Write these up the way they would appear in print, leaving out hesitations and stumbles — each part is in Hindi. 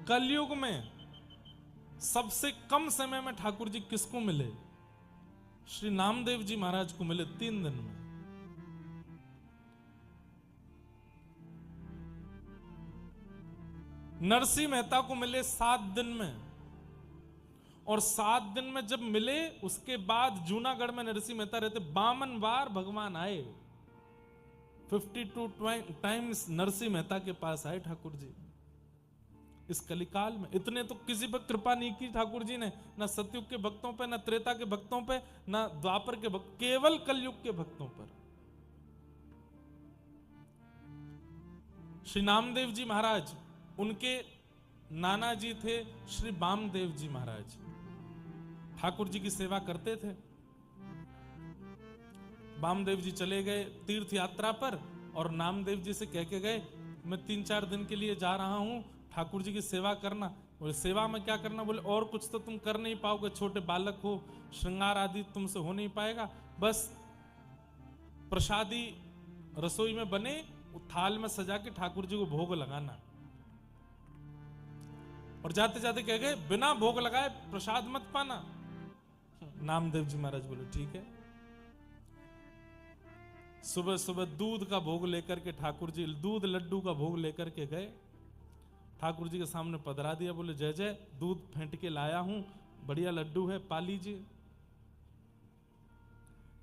कलयुग में सबसे कम समय में ठाकुर जी किसको मिले? श्री नामदेव जी महाराज को मिले 3 दिन में। नरसिंह मेहता को मिले 7 दिन में, और 7 दिन में जब मिले उसके बाद जूनागढ़ में नरसिंह मेहता रहते, 52 बार भगवान आए। 52 टाइम्स नरसिंह मेहता के पास आए ठाकुर जी इस कलिकाल में। इतने तो किसी पर कृपा नहीं की ठाकुर जी ने, ना सतयुग के भक्तों पे, ना त्रेता के भक्तों पे, ना द्वापर के भक्त, केवल कलयुग के भक्तों पर। श्री नामदेव जी महाराज, उनके नाना जी थे श्री वामदेव जी महाराज, ठाकुर जी की सेवा करते थे। वामदेव जी चले गए तीर्थ यात्रा पर, और नामदेव जी से कह के गए, मैं 3-4 दिन के लिए जा रहा हूं, ठाकुर जी की सेवा करना। बोले सेवा में क्या करना? बोले और कुछ तो तुम कर नहीं पाओगे, छोटे बालक हो, श्रृंगार आदि तुमसे हो नहीं पाएगा, बस प्रसादी रसोई में बने थाल में सजा के ठाकुर जी को भोग लगाना। और जाते जाते कह गए, बिना भोग लगाए प्रसाद मत पाना। नामदेव जी महाराज बोले ठीक है। सुबह सुबह दूध का भोग लेकर के ठाकुर जी, दूध लड्डू का भोग लेकर के गए, ठाकुर जी के सामने पधरा दिया। बोले जय जय, दूध फेंट के लाया हूं, बढ़िया लड्डू है, पा लीजिए।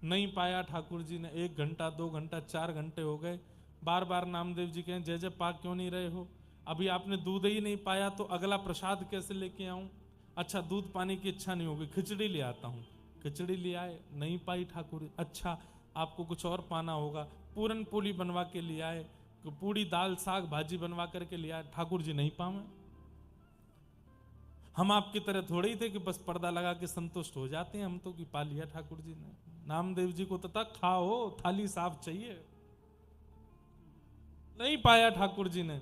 नहीं पाया ठाकुर जी ने। 1 घंटा 2 घंटा 4 घंटे हो गए। बार बार नामदेव जी कहें, जय जय पा क्यों नहीं रहे हो? अभी आपने दूध ही नहीं पाया तो अगला प्रसाद कैसे लेके आऊं? अच्छा दूध पाने की इच्छा नहीं होगी, खिचड़ी ले आता हूं। खिचड़ी ले आए, नहीं पाई ठाकुर। अच्छा आपको कुछ और पाना होगा, पूरन पोली बनवा के ले आए, पूड़ी दाल साग भाजी बनवा करके ले आए, ठाकुर जी नहीं पावे। हम आपकी तरह थोड़े ही थे कि बस पर्दा लगा के संतुष्ट हो जाते हैं, हम तो कि पा लिया ठाकुर जी ने। नामदेव जी को तो तक खाओ, थाली साफ चाहिए। नहीं पाया ठाकुर जी ने।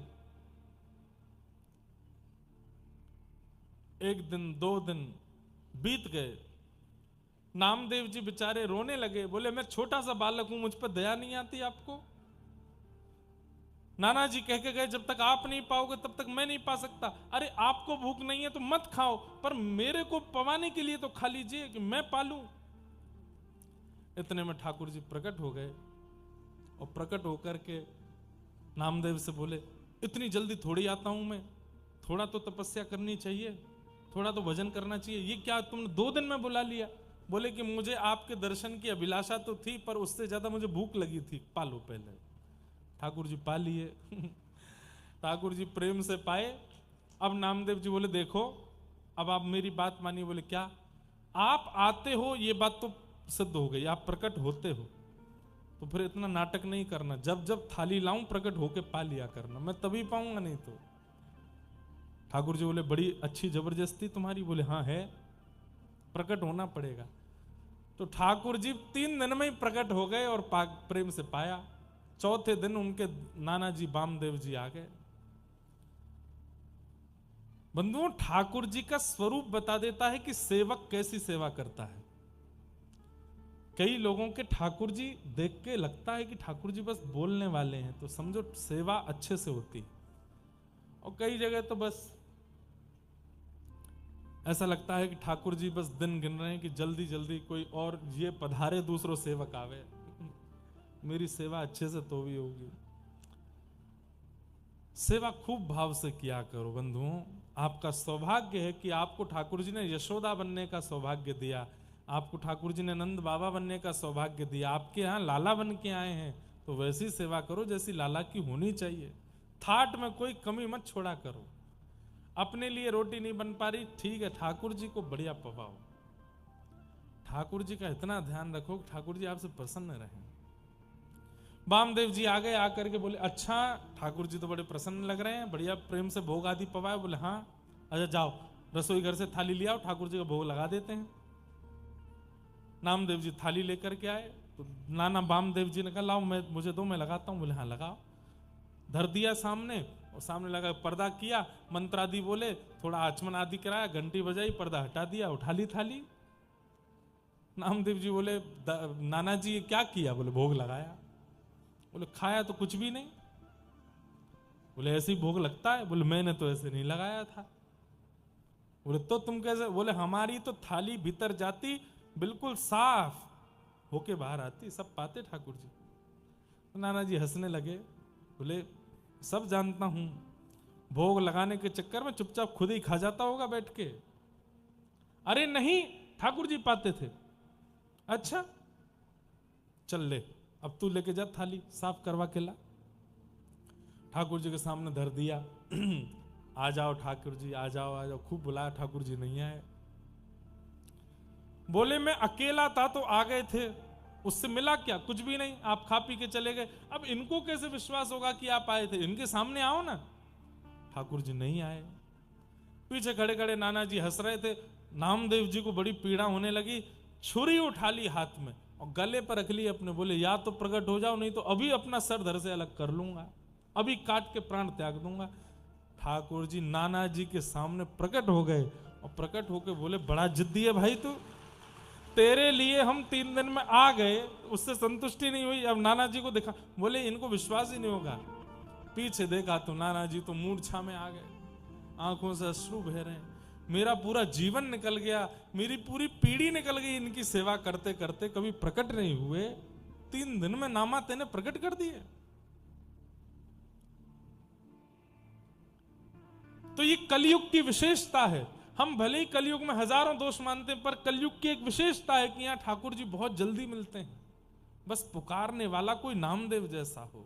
1 दिन 2 दिन बीत गए। नामदेव जी बेचारे रोने लगे, बोले मैं छोटा सा बालक हूं, मुझ पर दया नहीं आती आपको? नाना जी कह के गए, जब तक आप नहीं पाओगे तब तक मैं नहीं पा सकता। अरे आपको भूख नहीं है तो मत खाओ, पर मेरे को पवाने के लिए तो खा लीजिए कि मैं पालूं। इतने में ठाकुर जी प्रकट हो गए, और प्रकट होकर के नामदेव से बोले, इतनी जल्दी थोड़ी आता हूं मैं, थोड़ा तो तपस्या करनी चाहिए, थोड़ा तो भजन करना चाहिए। ये क्या तुमने 2 दिन में बुला लिया? बोले कि मुझे आपके दर्शन की अभिलाषा तो थी, पर उससे ज्यादा मुझे भूख लगी थी, पालो पहले। ठाकुर जी पा लिए। ठाकुर जी प्रेम से पाए। अब नामदेव जी बोले, देखो अब आप मेरी बात मानिए। बोले क्या? आप आते हो ये बात तो सिद्ध हो गई, आप प्रकट होते हो, तो फिर इतना नाटक नहीं करना, जब जब थाली लाऊं प्रकट होके पा लिया करना, मैं तभी पाऊंगा नहीं तो। ठाकुर जी बोले, बड़ी अच्छी जबरदस्ती तुम्हारी। बोले हाँ है, प्रकट होना पड़ेगा। तो ठाकुर जी 3 दिन में ही प्रकट हो गए और प्रेम से पाया। चौथे दिन उनके नाना जी वामदेव जी आ गए। बंधुओं, ठाकुर जी का स्वरूप बता देता है कि सेवक कैसी सेवा करता है। कई लोगों के ठाकुर जी देख के लगता है कि ठाकुर जी बस बोलने वाले हैं, तो समझो सेवा अच्छे से होती है। और कई जगह तो बस ऐसा लगता है कि ठाकुर जी बस दिन गिन रहे हैं कि जल्दी जल्दी कोई और ये पधारे, दूसरों सेवक आवे, मेरी सेवा अच्छे से तो भी होगी। सेवा खूब भाव से किया करो बंधुओं। आपका सौभाग्य है कि आपको ठाकुर जी ने यशोदा बनने का सौभाग्य दिया, आपको ठाकुर जी ने नंद बाबा बनने का सौभाग्य दिया। आपके यहाँ लाला बन के आए हैं, तो वैसी सेवा करो जैसी लाला की होनी चाहिए। थाट में कोई कमी मत छोड़ा करो। अपने लिए रोटी नहीं बन पा रही, ठीक है, ठाकुर जी को बढ़िया पवाओ। ठाकुर जी का इतना ध्यान रखो कि ठाकुर जी आपसे प्रसन्न रहें। वामदेव जी आ गए, आकर के बोले, अच्छा ठाकुर जी तो बड़े प्रसन्न लग रहे हैं, बढ़िया प्रेम से भोग आदि पवाए। बोले हाँ। अच्छा जाओ रसोई घर से थाली ले आओ, ठाकुर जी का भोग लगा देते हैं। नामदेव जी थाली लेकर के आए, तो नाना वामदेव जी ने कहा, लाओ मुझे दो, मैं लगाता हूँ। बोले हाँ लगाओ। धर दिया सामने, और सामने लगा, पर्दा किया, मंत्र आदि बोले, थोड़ा आचमन आदि कराया, घंटी बजाई, पर्दा हटा दिया, उठा ली थाली। नामदेव जी बोले, नाना जी ये क्या किया? बोले भोग लगाया। बोले खाया तो कुछ भी नहीं। बोले ऐसे ही भोग लगता है? बोले मैंने तो ऐसे नहीं लगाया था। बोले तो तुम कैसे? बोले हमारी तो थाली भीतर जाती बिल्कुल साफ होके बाहर आती, सब पाते ठाकुर जी। तो नाना जी हंसने लगे, बोले सब जानता हूं, भोग लगाने के चक्कर में चुपचाप खुद ही खा जाता होगा बैठ के। अरे नहीं, ठाकुर जी पाते थे। अच्छा चल ले, अब तू लेके जा थाली, साफ करवा के ला। ठाकुर जी के सामने धर दिया। आ जाओ ठाकुर जी, आ जाओ आ जाओ, खूब बुलाया, ठाकुर जी नहीं आए। बोले मैं अकेला था तो आ गए थे, उससे मिला क्या? कुछ भी नहीं, आप खा पी के चले गए। अब इनको कैसे विश्वास होगा कि आप आए थे? इनके सामने आओ ना। ठाकुर जी नहीं आए। पीछे खड़े खड़े नाना जी हंस रहे थे। नामदेव जी को बड़ी पीड़ा होने लगी, छुरी उठा ली हाथ में और गले पर रख ली अपने। बोले या तो प्रकट हो जाओ, नहीं तो अभी अपना सर धड़ से अलग कर लूंगा, अभी काट के प्राण त्याग दूंगा। ठाकुर जी नाना जी के सामने प्रकट हो गए और प्रकट होके बोले बड़ा जिद्दी है भाई तू, तेरे लिए हम 3 दिन में आ गए, उससे संतुष्टि नहीं हुई, अब नाना जी को देखा। बोले इनको विश्वास ही नहीं होगा। पीछे देखा तो नाना जी तो मूर्छा में आ गए, आंखों से अश्रु बह रहे हैं। मेरा पूरा जीवन निकल गया, मेरी पूरी पीढ़ी निकल गई इनकी सेवा करते करते, कभी प्रकट नहीं हुए, 3 दिन में नामा तेने प्रकट कर दिए। तो ये कलयुग की विशेषता है। हम भले ही कलयुग में हजारों दोष मानते हैं, पर कलयुग की एक विशेषता है कि यहां ठाकुर जी बहुत जल्दी मिलते हैं। बस पुकारने वाला कोई नामदेव जैसा हो।